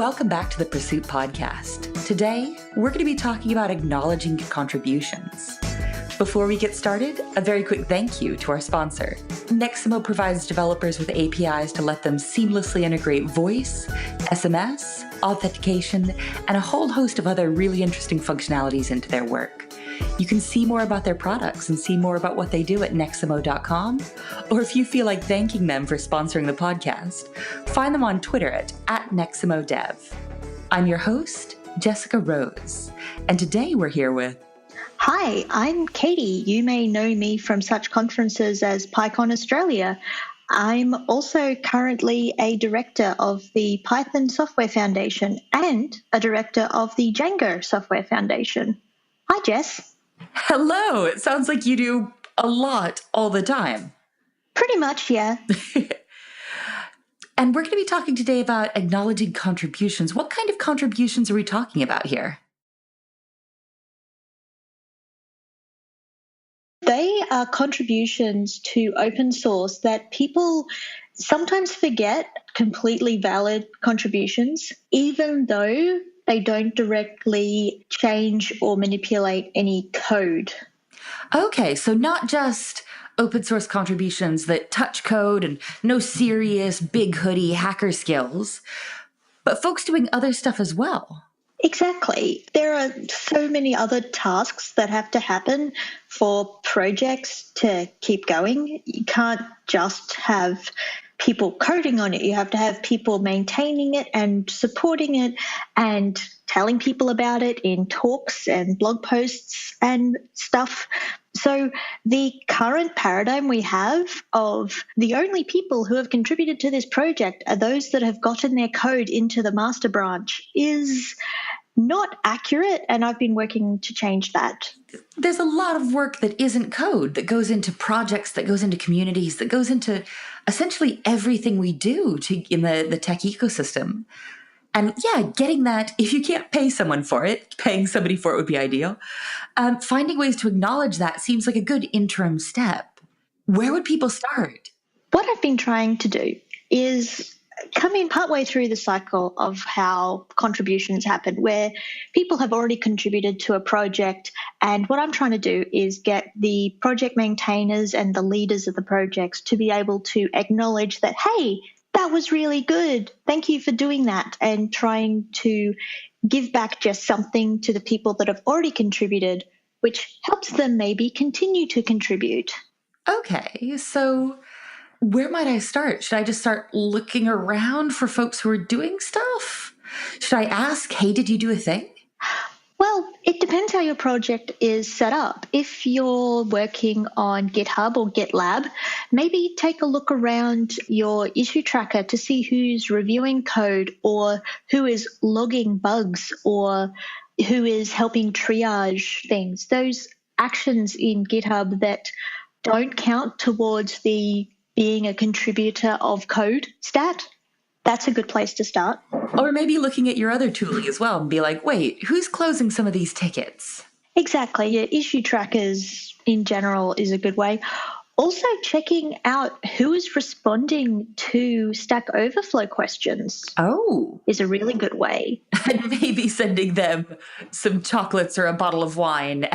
Welcome back to the Pursuit Podcast. Today, we're going to be talking about acknowledging contributions. Before we get started, a very quick thank you to our sponsor. Neximo provides developers with APIs to let them seamlessly integrate voice, SMS, authentication, and a whole host of other really interesting functionalities into their work. You can see more about their products and see more about what they do at neximo.com. Or if you feel like thanking them for sponsoring the podcast, find them on Twitter at @NeximoDev. I'm your host, Jessica Rose, and today we're here with... Hi, I'm Katie. You may know me from such conferences as PyCon Australia. I'm also currently a director of the Python Software Foundation and a director of the Django Software Foundation. Hi, Jess. Hello. It sounds like you do a lot all the time. Pretty much, yeah. And we're going to be talking today about acknowledging contributions. What kind of contributions are we talking about here? They are contributions to open source that people sometimes forget completely valid contributions, even though they don't directly change or manipulate any code. Okay, so not just open source contributions that touch code and no serious big hoodie hacker skills, but folks doing other stuff as well. Exactly. There are so many other tasks that have to happen for projects to keep going. You can't just have people coding on it. You have to have people maintaining it and supporting it and telling people about it in talks and blog posts and stuff. So the current paradigm we have of the only people who have contributed to this project are those that have gotten their code into the master branch is not accurate, and I've been working to change that. There's a lot of work that isn't code, that goes into projects, that goes into communities, that goes into essentially everything we do in the tech ecosystem. And yeah, getting that, if you can't pay someone for it, paying somebody for it would be ideal. Finding ways to acknowledge that seems like a good interim step. Where would people start? What I've been trying to do is come in partway through the cycle of how contributions happen, where people have already contributed to a project. And what I'm trying to do is get the project maintainers and the leaders of the projects to be able to acknowledge that, hey, that was really good. Thank you for doing that. And trying to give back just something to the people that have already contributed, which helps them maybe continue to contribute. Okay, so where might I start? Should I just start looking around for folks who are doing stuff? Should I ask, hey, did you do a thing? Well, it depends how your project is set up. If you're working on GitHub or GitLab, maybe take a look around your issue tracker to see who's reviewing code or who is logging bugs or who is helping triage things. Those actions in GitHub that don't count towards the being a contributor of code stat, that's a good place to start. Or maybe looking at your other tooling as well and be like, wait, who's closing some of these tickets? Exactly. Your issue trackers in general is a good way. Also checking out who is responding to Stack Overflow questions. Oh. Is a really good way. And maybe sending them some chocolates or a bottle of wine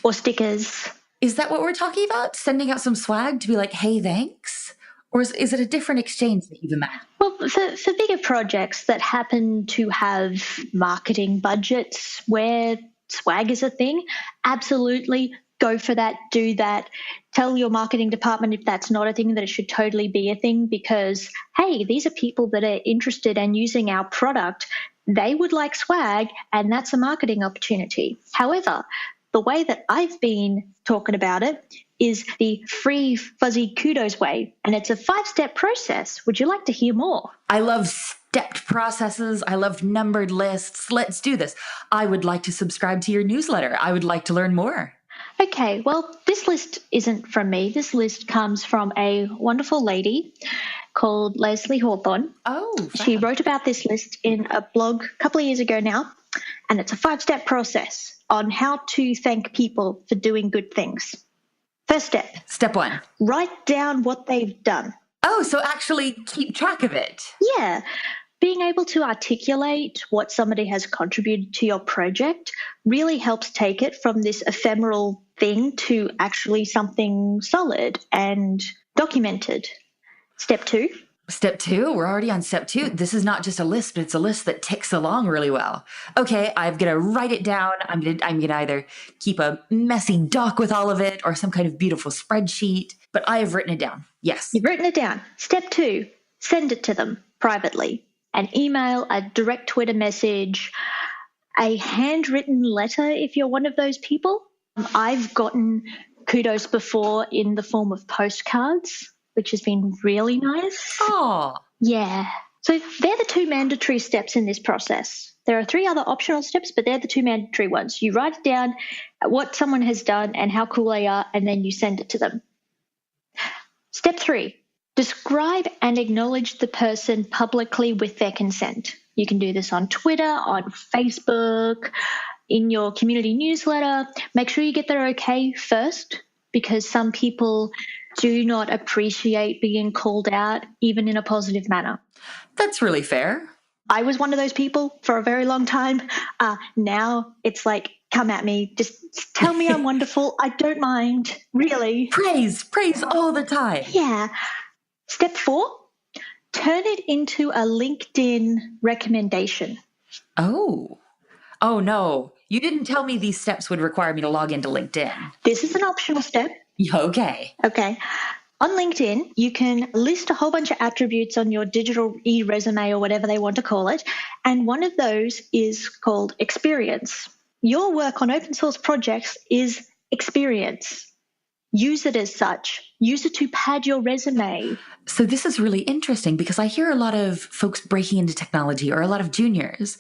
or stickers. Is that what we're talking about? Sending out some swag to be like, hey, thanks? Or is it a different exchange that you've imagined? Well, for bigger projects that happen to have marketing budgets where swag is a thing, absolutely go for that, do that. Tell your marketing department if that's not a thing, that it should totally be a thing because, hey, these are people that are interested in using our product. They would like swag, and that's a marketing opportunity. However, the way that I've been talking about it is the free fuzzy kudos way, and it's a 5-step process. Would you like to hear more? I love stepped processes. I love numbered lists. Let's do this. I would like to subscribe to your newsletter. I would like to learn more. Okay, well, this list isn't from me. This list comes from a wonderful lady called Leslie Hawthorne. Oh, wow. She wrote about this list in a blog a couple of years ago now, and it's a 5-step process on how to thank people for doing good things. First step. Step 1. Write down what they've done. Oh, so actually keep track of it. Yeah. Being able to articulate what somebody has contributed to your project really helps take it from this ephemeral thing to actually something solid and documented. Step 2. Step 2, we're already on step 2. This is not just a list, but it's a list that ticks along really well. Okay, I'm going to write it down. I'm going to either keep a messy doc with all of it or some kind of beautiful spreadsheet, but I have written it down. Yes. You've written it down. Step 2, send it to them privately. An email, a direct Twitter message, a handwritten letter if you're one of those people. I've gotten kudos before in the form of postcards, which has been really nice. Oh. Yeah. So they're the 2 mandatory steps in this process. There are 3 other optional steps, but they're the 2 mandatory ones. You write down what someone has done and how cool they are, and then you send it to them. Step 3, describe and acknowledge the person publicly with their consent. You can do this on Twitter, on Facebook, in your community newsletter. Make sure you get their okay first, because some people do not appreciate being called out, even in a positive manner. That's really fair. I was one of those people for a very long time. Now it's like, come at me. Just tell me I'm wonderful. I don't mind, really. Praise all the time. Yeah. Step 4, turn it into a LinkedIn recommendation. Oh no. You didn't tell me these steps would require me to log into LinkedIn. This is an optional step. Okay. On LinkedIn, you can list a whole bunch of attributes on your digital e-resume or whatever they want to call it. And one of those is called experience. Your work on open source projects is experience. Use it as such. Use it to pad your resume. So this is really interesting because I hear a lot of folks breaking into technology, or a lot of juniors,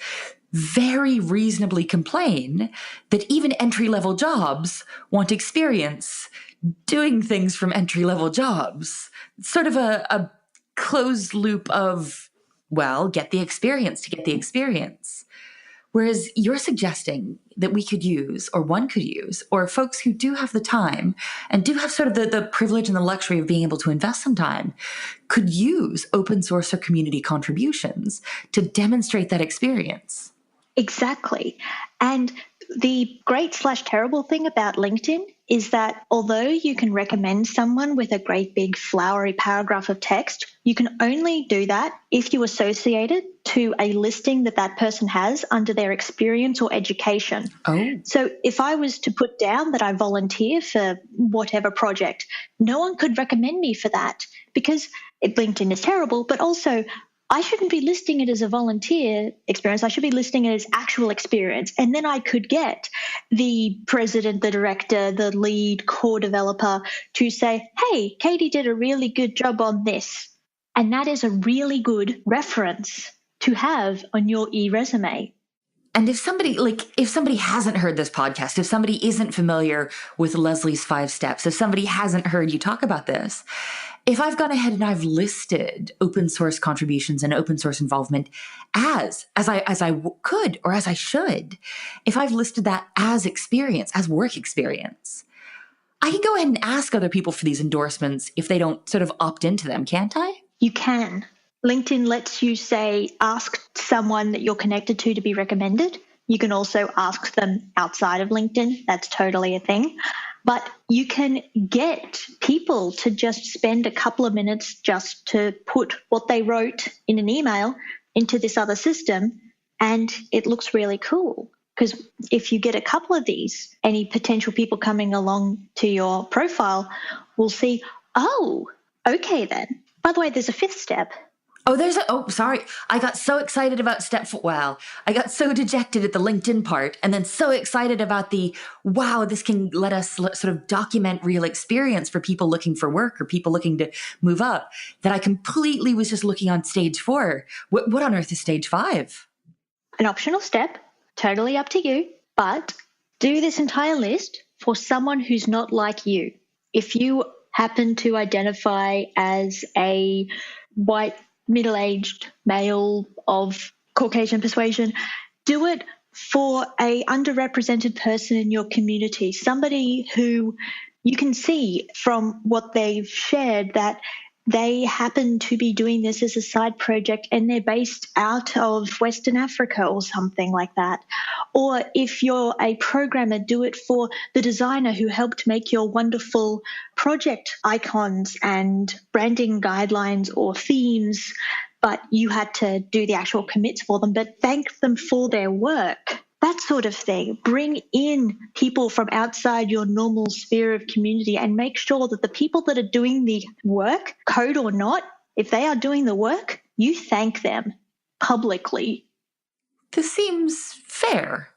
very reasonably complain that even entry-level jobs want experience doing things from entry-level jobs. It's sort of a closed loop of, well, get the experience to get the experience. Whereas you're suggesting that we could use, or one could use, or folks who do have the time and do have sort of the privilege and the luxury of being able to invest some time could use open source or community contributions to demonstrate that experience. Exactly. And the great/terrible thing about LinkedIn is that although you can recommend someone with a great big flowery paragraph of text, you can only do that if you associate it to a listing that person has under their experience or education. Oh. So if I was to put down that I volunteer for whatever project, no one could recommend me for that because LinkedIn is terrible, but also I shouldn't be listing it as a volunteer experience. I should be listing it as actual experience. And then I could get the president, the director, the lead core developer to say, hey, Katie did a really good job on this. And that is a really good reference to have on your e-resume. And if somebody hasn't heard this podcast, if somebody isn't familiar with Leslie's 5 steps, if somebody hasn't heard you talk about this, if I've gone ahead and I've listed open source contributions and open source involvement as I could, or as I should, if I've listed that as experience, as work experience, I can go ahead and ask other people for these endorsements if they don't sort of opt into them, can't I? You can. LinkedIn lets you ask someone that you're connected to be recommended. You can also ask them outside of LinkedIn. That's totally a thing. But you can get people to just spend a couple of minutes just to put what they wrote in an email into this other system, and it looks really cool. Because if you get a couple of these, any potential people coming along to your profile will see, oh, okay then. By the way, there's a 5th step. Sorry. I got so excited about I got so dejected at the LinkedIn part and then so excited about this can let us sort of document real experience for people looking for work or people looking to move up that I completely was just looking on stage 4. What on earth is stage 5? An optional step, totally up to you, but do this entire list for someone who's not like you. If you happen to identify as a white middle-aged male of Caucasian persuasion, do it for a underrepresented person in your community, somebody who you can see from what they've shared that they happen to be doing this as a side project and they're based out of Western Africa or something like that. Or if you're a programmer, do it for the designer who helped make your wonderful project icons and branding guidelines or themes, but you had to do the actual commits for them, but thank them for their work. That sort of thing. Bring in people from outside your normal sphere of community and make sure that the people that are doing the work, code or not, if they are doing the work, you thank them publicly. This seems fair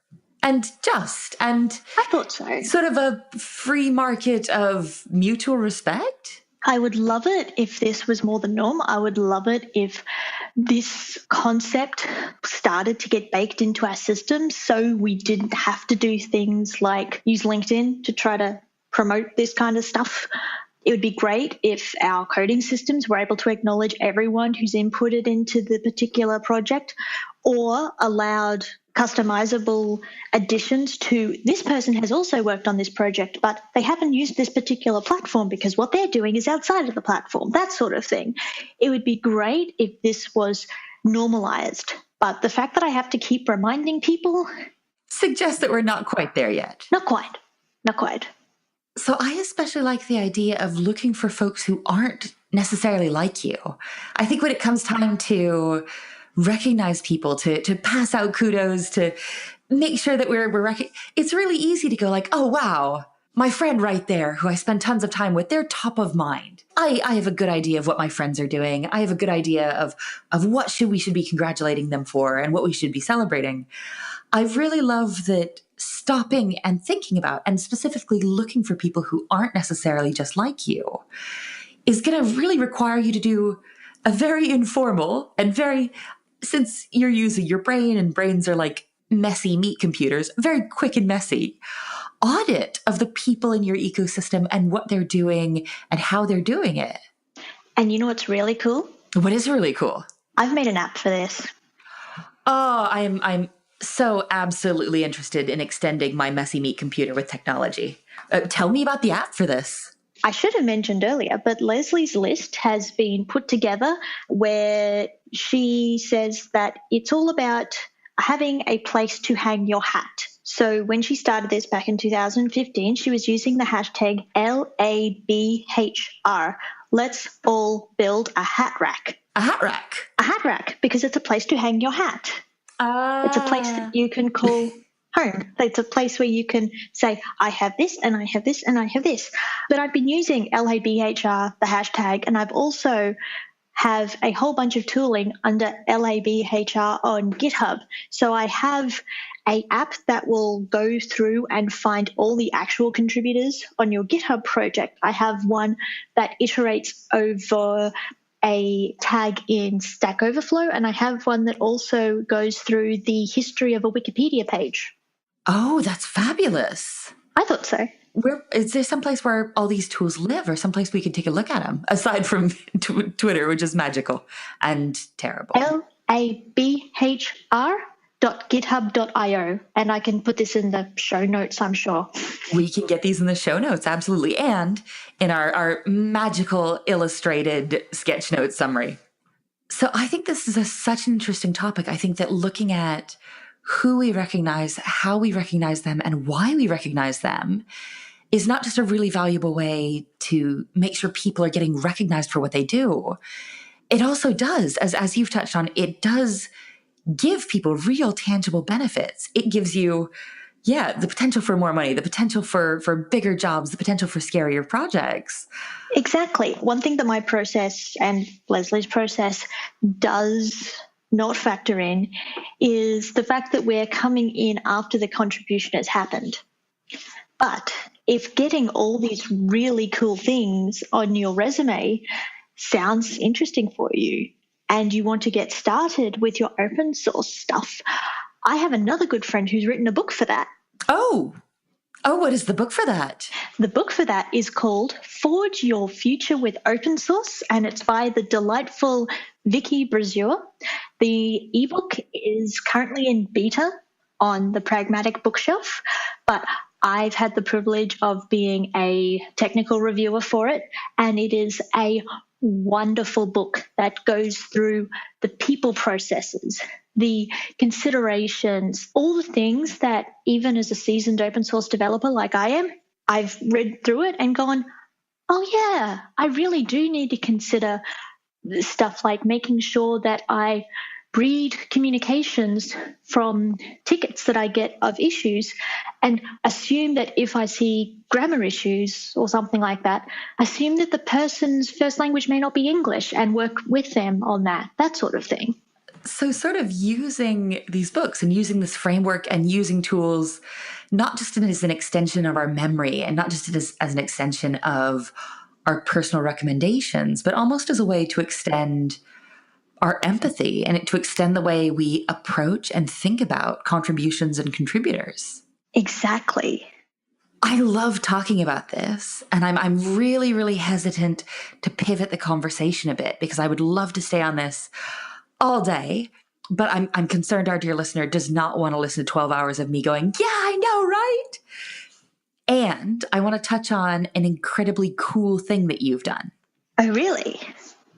and just and I thought so. Sort of a free market of mutual respect. I would love it if this was more the norm. I would love it if this concept started to get baked into our systems so we didn't have to do things like use LinkedIn to try to promote this kind of stuff. It would be great if our coding systems were able to acknowledge everyone who's inputted into the particular project or allowed customizable additions to this person has also worked on this project, but they haven't used this particular platform because what they're doing is outside of the platform, that sort of thing. It would be great if this was normalized, but the fact that I have to keep reminding people suggests that we're not quite there yet. Not quite. So I especially like the idea of looking for folks who aren't necessarily like you. I think when it comes time to recognize people, to pass out kudos, to make sure that it's really easy to go like, oh, wow, my friend right there who I spend tons of time with, they're top of mind. I have a good idea of what my friends are doing. I have a good idea of what we should be congratulating them for and what we should be celebrating. I really love that stopping and thinking about and specifically looking for people who aren't necessarily just like you is going to really require you to do a very informal and since you're using your brain and brains are like messy meat computers, very quick and messy, audit of the people in your ecosystem and what they're doing and how they're doing it. And you know what's really cool? What is really cool? I've made an app for this. Oh, I'm so absolutely interested in extending my messy meat computer with technology. Tell me about the app for this. I should have mentioned earlier, but Leslie's list has been put together where she says that it's all about having a place to hang your hat. So when she started this back in 2015, she was using the hashtag LABHR. Let's all build a hat rack. A hat rack? A hat rack, because it's a place to hang your hat. It's a place that you can call home. It's a place where you can say, I have this and I have this and I have this. But I've been using LABHR, the hashtag, and I've also have a whole bunch of tooling under LABHR on GitHub. So I have an app that will go through and find all the actual contributors on your GitHub project. I have one that iterates over a tag in Stack Overflow, and I have one that also goes through the history of a Wikipedia page. Oh, that's fabulous. I thought so. Is there some place where all these tools live or someplace we could take a look at them, aside from Twitter, which is magical and terrible? LABHR.github.io. And I can put this in the show notes, I'm sure. We can get these in the show notes, absolutely. And in our magical illustrated sketch note summary. So I think this is such an interesting topic. I think that looking at who we recognize, how we recognize them, and why we recognize them is not just a really valuable way to make sure people are getting recognized for what they do. It also does, as you've touched on, it does give people real tangible benefits. It gives you, the potential for more money, the potential for bigger jobs, the potential for scarier projects. Exactly. One thing that my process and Leslie's process does not factor in is the fact that we're coming in after the contribution has happened. But if getting all these really cool things on your resume sounds interesting for you and you want to get started with your open source stuff, I have another good friend who's written a book for that. Oh, what is the book for that? The book for that is called Forge Your Future with Open Source, and it's by the delightful Vicky Brazier. The ebook is currently in beta on the Pragmatic bookshelf, but I've had the privilege of being a technical reviewer for it, and it is a wonderful book that goes through the people processes, the considerations, all the things that even as a seasoned open source developer like I am, I've read through it and gone, oh yeah, I really do need to consider stuff like making sure that I read communications from tickets that I get of issues and assume that if I see grammar issues or something like that, assume that the person's first language may not be English and work with them on that sort of thing. So sort of using these books and using this framework and using tools, not just as an extension of our memory and not just as an extension of our personal recommendations, but almost as a way to extend our empathy and to extend the way we approach and think about contributions and contributors. Exactly. I love talking about this, and I'm really, really hesitant to pivot the conversation a bit because I would love to stay on this all day, but I'm concerned our dear listener does not want to listen to 12 hours of me going, yeah, I know, right? And I want to touch on an incredibly cool thing that you've done. Oh, really?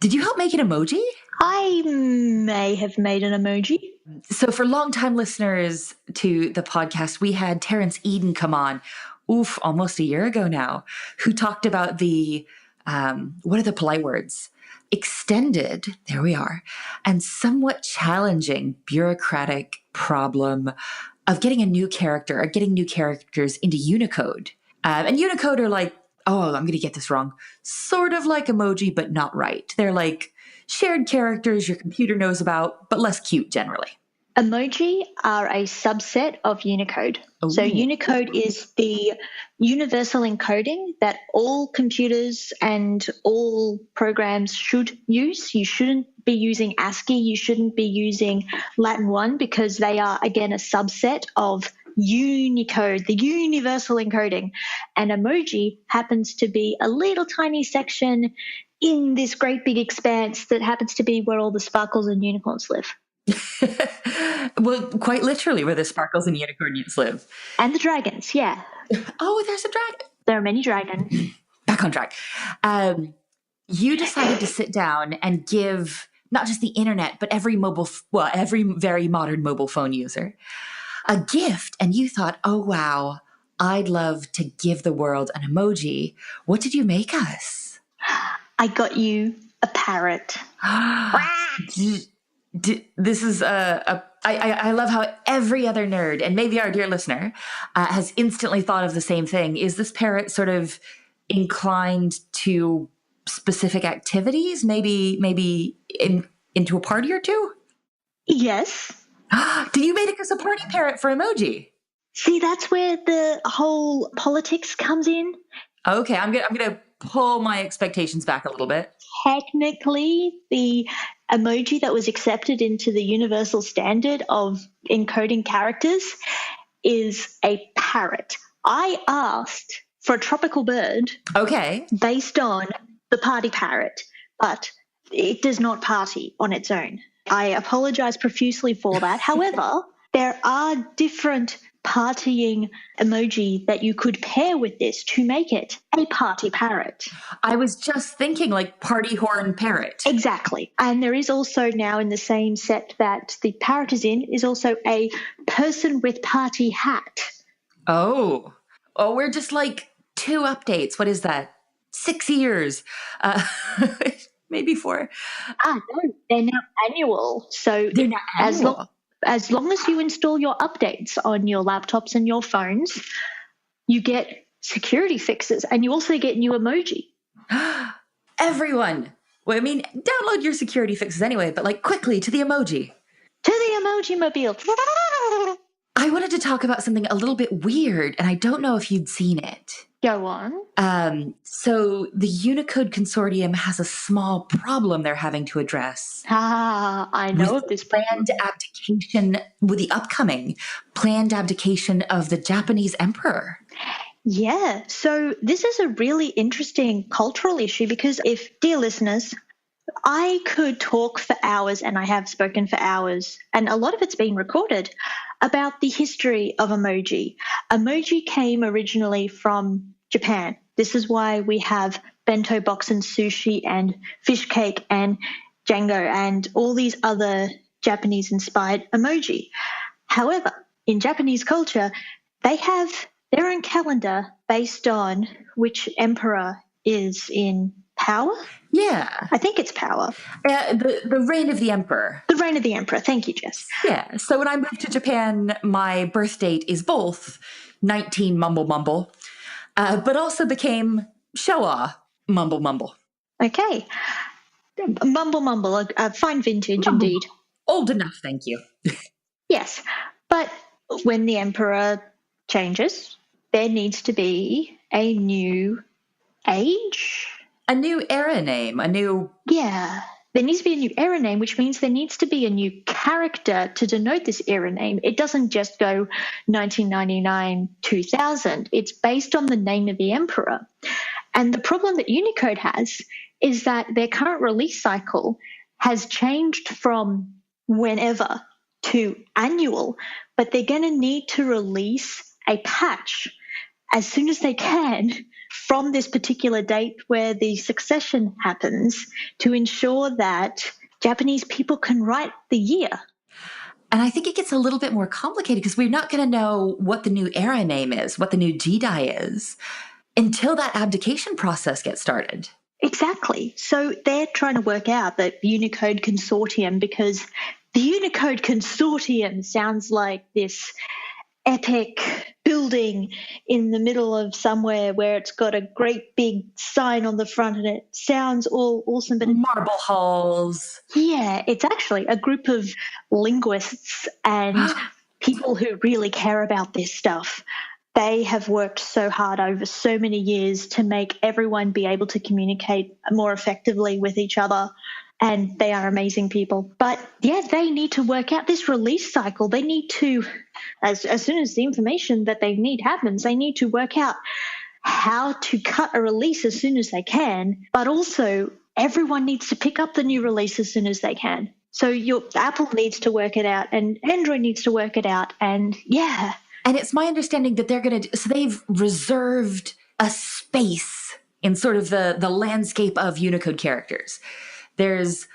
Did you help make an emoji? I may have made an emoji. So for longtime listeners to the podcast, we had Terrence Eden come on, almost a year ago now, who talked about the, what are the polite words? Extended, there we are, and somewhat challenging bureaucratic problem of getting a new character or getting new characters into Unicode. And Unicode are like, oh, I'm going to get this wrong, sort of like emoji, but not right. They're like shared characters your computer knows about, but less cute generally. Emoji are a subset of Unicode. Ooh. So Unicode is the universal encoding that all computers and all programs should use. You shouldn't be using ASCII. You shouldn't be using Latin 1 because they are, again, a subset of Unicode, the universal encoding. And emoji happens to be a little tiny section in this great big expanse that happens to be where all the sparkles and unicorns live. Well, quite literally where the sparkles and unicorns live. And the dragons, yeah. Oh, there's a dragon. There are many dragons. Back on track. You decided to sit down and give not just the internet, but every very modern mobile phone user a gift. And you thought, oh, wow, I'd love to give the world an emoji. What did you make us? I got you a parrot. This is I love how every other nerd, and maybe our dear listener, has instantly thought of the same thing. Is this parrot sort of inclined to specific activities? Maybe into a party or two? Yes. Did you make us a party parrot for emoji? See, that's where the whole politics comes in. Okay, I'm gonna pull my expectations back a little bit. Technically, the emoji that was accepted into the universal standard of encoding characters is a parrot. I asked for a tropical bird. Okay. Based on the party parrot, but it does not party on its own. I apologize profusely for that. However, there are different partying emoji that you could pair with this to make it a party parrot. I was just thinking like party horn parrot. Exactly. And there is also now in the same set that the parrot is in is also a person with party hat. Oh, we're just like 2 updates. What is that? 6 years. Maybe 4. No, they're now annual. So they're now annual. As long as you install your updates on your laptops and your phones, you get security fixes and you also get new emoji. Everyone. Well, I mean, download your security fixes anyway, but like quickly to the emoji. To the emoji mobile. I wanted to talk about something a little bit weird, and I don't know if you'd seen it. Go on. So the Unicode Consortium has a small problem they're having to address. I know of this planned abdication, with the upcoming planned abdication of the Japanese emperor. Yeah, so this is a really interesting cultural issue because dear listeners, I could talk for hours, and I have spoken for hours, and a lot of it's been recorded, about the history of emoji. Emoji came originally from Japan. This is why we have bento box and sushi and fish cake and Django and all these other Japanese-inspired emoji. However, in Japanese culture, they have their own calendar based on which emperor is in power. Yeah. I think it's power. The reign of the emperor. The reign of the emperor. Thank you, Jess. Yeah. So when I moved to Japan, my birth date is both 19 mumble mumble, but also became Showa mumble mumble. Okay. Mumble mumble, a fine vintage Mumble. indeed. Old enough, thank you. Yes. But when the emperor changes, there needs to be a new age. A new era name, Yeah. There needs to be a new era name, which means there needs to be a new character to denote this era name. It doesn't just go 1999, 2000. It's based on the name of the emperor. And the problem that Unicode has is that their current release cycle has changed from whenever to annual, but they're going to need to release a patch as soon as they can from this particular date where the succession happens to ensure that Japanese people can write the year. And I think it gets a little bit more complicated because we're not going to know what the new era name is, what the new Jidai is, until that abdication process gets started. Exactly. So they're trying to work out the Unicode Consortium, because the Unicode Consortium sounds like this epic building in the middle of somewhere where it's got a great big sign on the front and it sounds all awesome. But Marble halls. Yeah, it's actually a group of linguists and people who really care about this stuff. They have worked so hard over so many years to make everyone be able to communicate more effectively with each other. And they are amazing people. But yeah, they need to work out this release cycle. They need to, as soon as the information that they need happens, they need to work out how to cut a release as soon as they can. But also, everyone needs to pick up the new release as soon as they can. So your Apple needs to work it out and Android needs to work it out. And yeah. And it's my understanding that they're going to, so they've reserved a space in sort of the landscape of Unicode characters. There's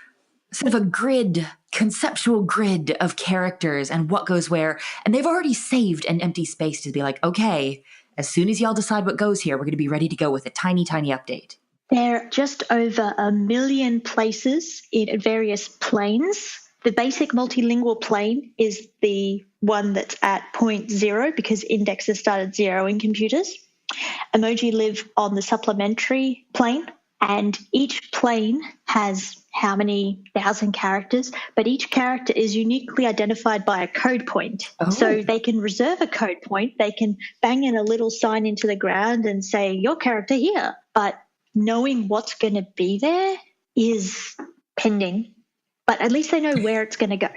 sort of a grid, conceptual grid of characters and what goes where. And they've already saved an empty space to be like, okay, as soon as y'all decide what goes here, we're going to be ready to go with a tiny, tiny update. There are just over 1 million places in various planes. The basic multilingual plane is the one that's at 0.0 because indexes started zeroing computers. Emoji live on the supplementary plane, and each plane has how many thousand characters, but each character is uniquely identified by a code point. Oh. So they can reserve a code point. They can bang in a little sign into the ground and say, your character here. But knowing what's going to be there is pending. But at least they know where it's going to go.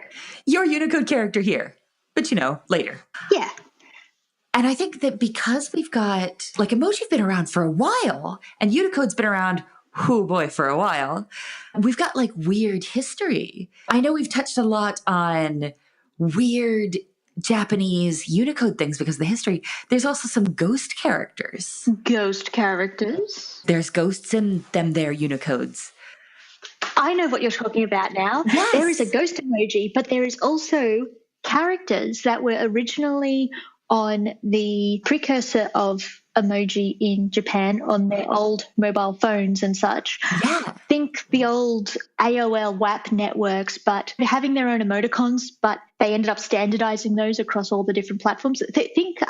Your Unicode character here, but later. Yeah. And I think that because we've got, like, emoji's been around for a while and Unicode's been around, oh boy, for a while, we've got like weird history. I know we've touched a lot on weird Japanese Unicode things because of the history. There's also some ghost characters. Ghost characters? There's ghosts in them there Unicodes. I know what you're talking about now. Yes. There is a ghost emoji, but there is also characters that were originally on the precursor of emoji in Japan on their old mobile phones and such. Yeah. Think the old AOL WAP networks, but having their own emoticons, but they ended up standardizing those across all the different platforms. Think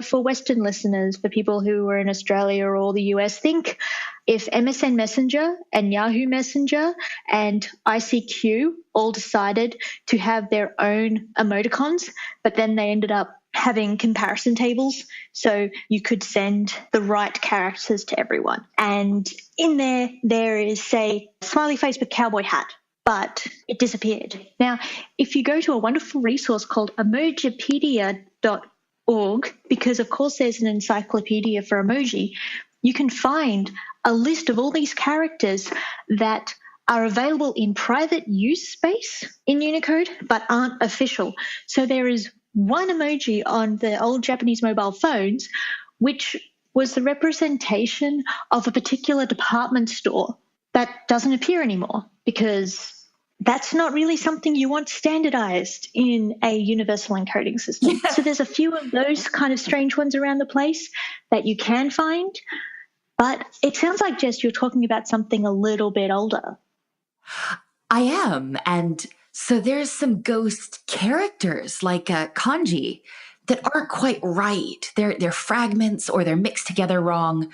for Western listeners, for people who were in Australia or the US, think if MSN Messenger and Yahoo Messenger and ICQ all decided to have their own emoticons, but then they ended up having comparison tables so you could send the right characters to everyone. And in there is, say, smiley face with cowboy hat, but it disappeared. Now, if you go to a wonderful resource called emojipedia.org, because of course there's an encyclopedia for emoji, you can find a list of all these characters that are available in private use space in Unicode but aren't official. So there is one emoji on the old Japanese mobile phones which was the representation of a particular department store that doesn't appear anymore because that's not really something you want standardized in a universal encoding system. Yeah. So there's a few of those kind of strange ones around the place that you can find. But it sounds like, Jess, you're talking about something a little bit older. I am. And so there's some ghost characters like kanji that aren't quite right. They're fragments or they're mixed together wrong.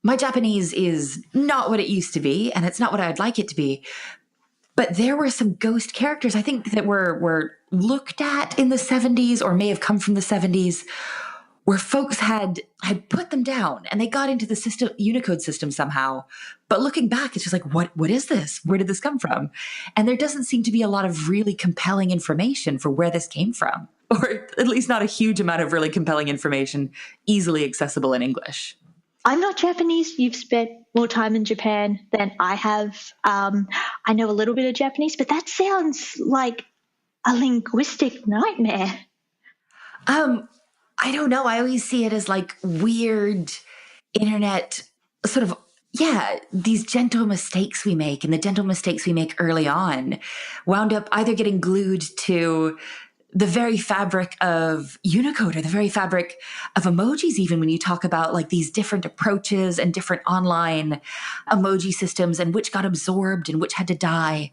My Japanese is not what it used to be, and it's not what I'd like it to be. But there were some ghost characters, I think, that were looked at in the 70s or may have come from the 70s, where folks had put them down and they got into the system, Unicode system somehow. But looking back, it's just like, what is this? Where did this come from? And there doesn't seem to be a lot of really compelling information for where this came from, or at least not a huge amount of really compelling information easily accessible in English. I'm not Japanese. You've spent more time in Japan than I have. I know a little bit of Japanese, but that sounds like a linguistic nightmare. I don't know. I always see it as like weird internet sort of, these gentle mistakes we make, and the gentle mistakes we make early on wound up either getting glued to the very fabric of Unicode or the very fabric of emojis, even when you talk about like these different approaches and different online emoji systems and which got absorbed and which had to die.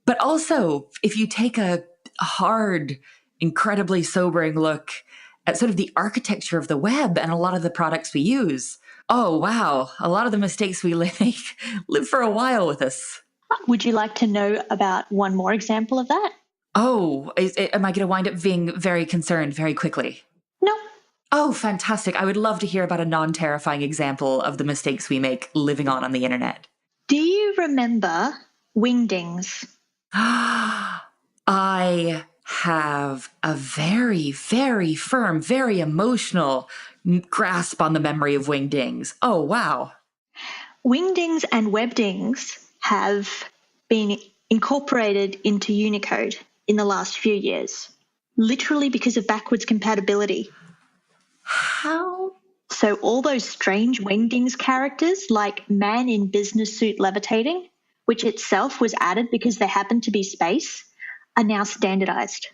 But also, if you take a hard, incredibly sobering look at sort of the architecture of the web and a lot of the products we use, oh, wow, a lot of the mistakes we make live for a while with us. Would you like to know about one more example of that? Oh, am I going to wind up being very concerned very quickly? No. Oh, fantastic. I would love to hear about a non-terrifying example of the mistakes we make living on the internet. Do you remember wingdings? I have a very, very firm, very emotional grasp on the memory of wingdings. Oh, wow. Wingdings and webdings have been incorporated into Unicode in the last few years, literally because of backwards compatibility. How? So all those strange wingdings characters, like man in business suit levitating, which itself was added because they happened to be space, are now standardized.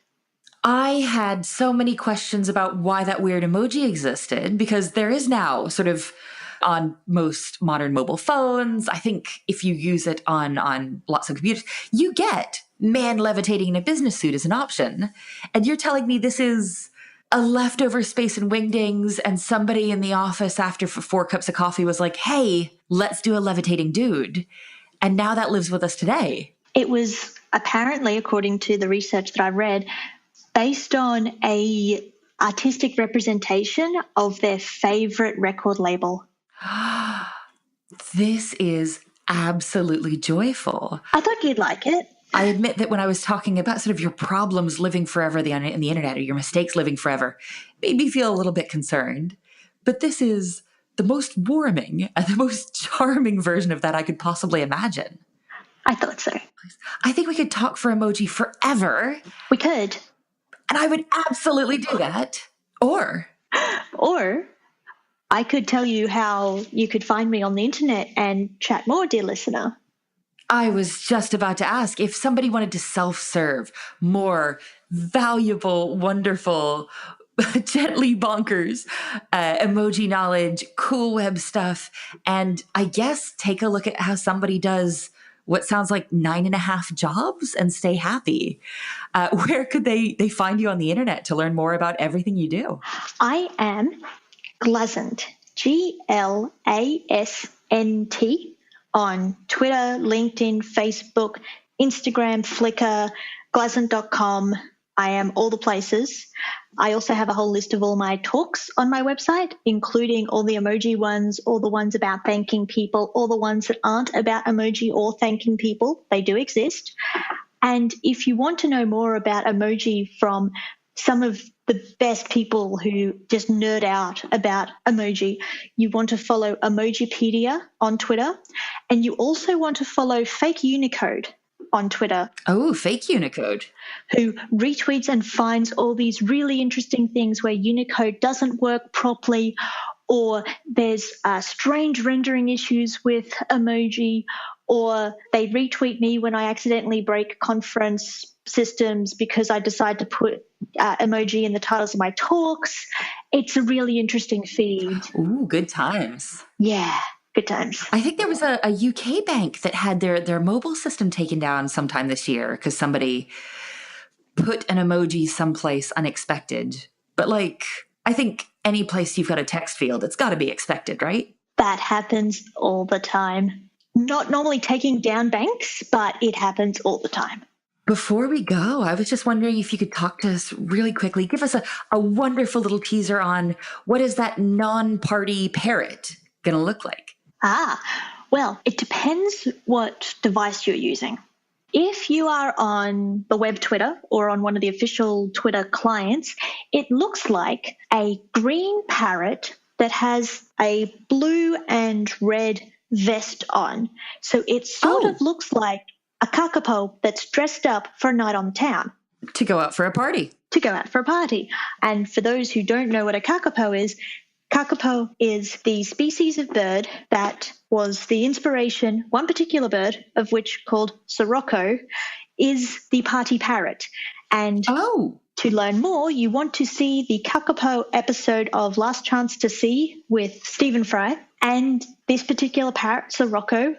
I had so many questions about why that weird emoji existed, because there is now sort of on most modern mobile phones. I think if you use it on lots of computers, you get man levitating in a business suit as an option. And you're telling me this is a leftover space in wingdings, and somebody in the office after 4 cups of coffee was like, hey, let's do a levitating dude. And now that lives with us today. It was apparently, according to the research that I read, based on a artistic representation of their favorite record label. This is absolutely joyful. I thought you'd like it. I admit that when I was talking about sort of your problems living forever in the internet, or your mistakes living forever, it made me feel a little bit concerned. But this is the most warming and the most charming version of that I could possibly imagine. I thought so. I think we could talk for emoji forever. We could. And I would absolutely do that. Or I could tell you how you could find me on the internet and chat more, dear listener. I was just about to ask if somebody wanted to self-serve more valuable, wonderful, gently bonkers emoji knowledge, cool web stuff, and I guess take a look at how somebody does what sounds like 9.5 jobs and stay happy. Where could they find you on the internet to learn more about everything you do? I am Glazant, Glasnt, on Twitter, LinkedIn, Facebook, Instagram, Flickr, glazant.com. I am all the places. I also have a whole list of all my talks on my website, including all the emoji ones, all the ones about thanking people, all the ones that aren't about emoji or thanking people. They do exist. And if you want to know more about emoji from some of the best people who just nerd out about emoji, you want to follow Emojipedia on Twitter, and you also want to follow Fake Unicode on Twitter. Oh, Fake Unicode. Who retweets and finds all these really interesting things where Unicode doesn't work properly, or there's strange rendering issues with emoji, or they retweet me when I accidentally break conference systems because I decide to put emoji in the titles of my talks. It's a really interesting feed. Ooh, good times. Yeah, good times. I think there was a UK bank that had their mobile system taken down sometime this year because somebody put an emoji someplace unexpected. But I think any place you've got a text field, it's got to be expected, right? That happens all the time. Not normally taking down banks, but it happens all the time. Before we go, I was just wondering if you could talk to us really quickly. Give us a wonderful little teaser on what is that non-party parrot going to look like? Well, it depends what device you're using. If you are on the web Twitter or on one of the official Twitter clients, it looks like a green parrot that has a blue and red vest on. So it sort of looks like a kakapo that's dressed up for a night on the town. To go out for a party. And for those who don't know what a kakapo is the species of bird that was the inspiration, one particular bird of which called Sirocco is the party parrot. And to learn more, you want to see the kakapo episode of Last Chance to See with Stephen Fry. And this particular parrot, Sirocco,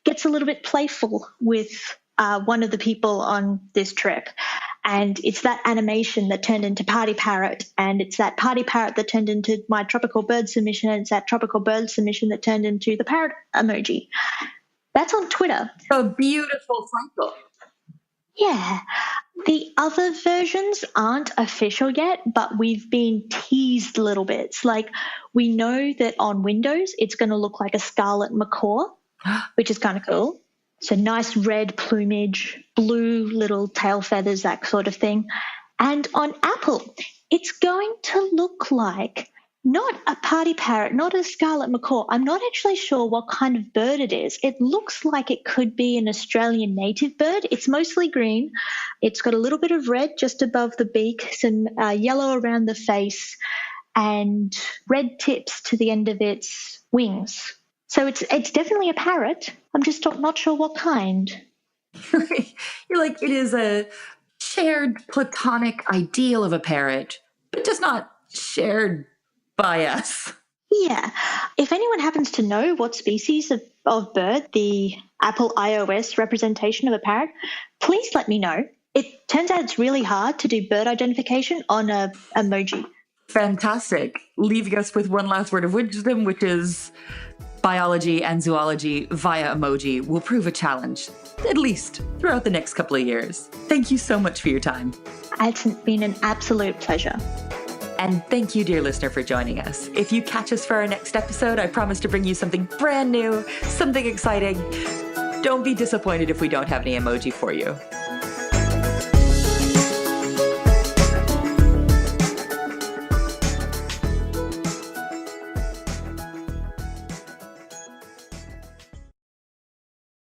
gets a little bit playful with one of the people on this trip. And it's that animation that turned into Party Parrot, and it's that Party Parrot that turned into my tropical bird submission, and it's that tropical bird submission that turned into the parrot emoji. That's on Twitter. A beautiful cycle. Yeah. The other versions aren't official yet, but we've been teased little bits. We know that on Windows, it's going to look like a scarlet macaw, which is kind of cool. So nice red plumage, blue little tail feathers, that sort of thing. And on Apple, it's going to look like not a party parrot, not a scarlet macaw. I'm not actually sure what kind of bird it is. It looks like it could be an Australian native bird. It's mostly green. It's got a little bit of red just above the beak, some yellow around the face, and red tips to the end of its wings. So it's definitely a parrot. I'm just not sure what kind. You're like, it is a shared platonic ideal of a parrot, but just not shared by us. Yeah. If anyone happens to know what species of bird the Apple iOS representation of a parrot, please let me know. It turns out it's really hard to do bird identification on a emoji. Fantastic. Leaving us with one last word of wisdom, which is biology and zoology via emoji will prove a challenge, at least throughout the next couple of years. Thank you so much for your time. It's been an absolute pleasure. And thank you, dear listener, for joining us. If you catch us for our next episode, I promise to bring you something brand new, something exciting. Don't be disappointed if we don't have any emoji for you.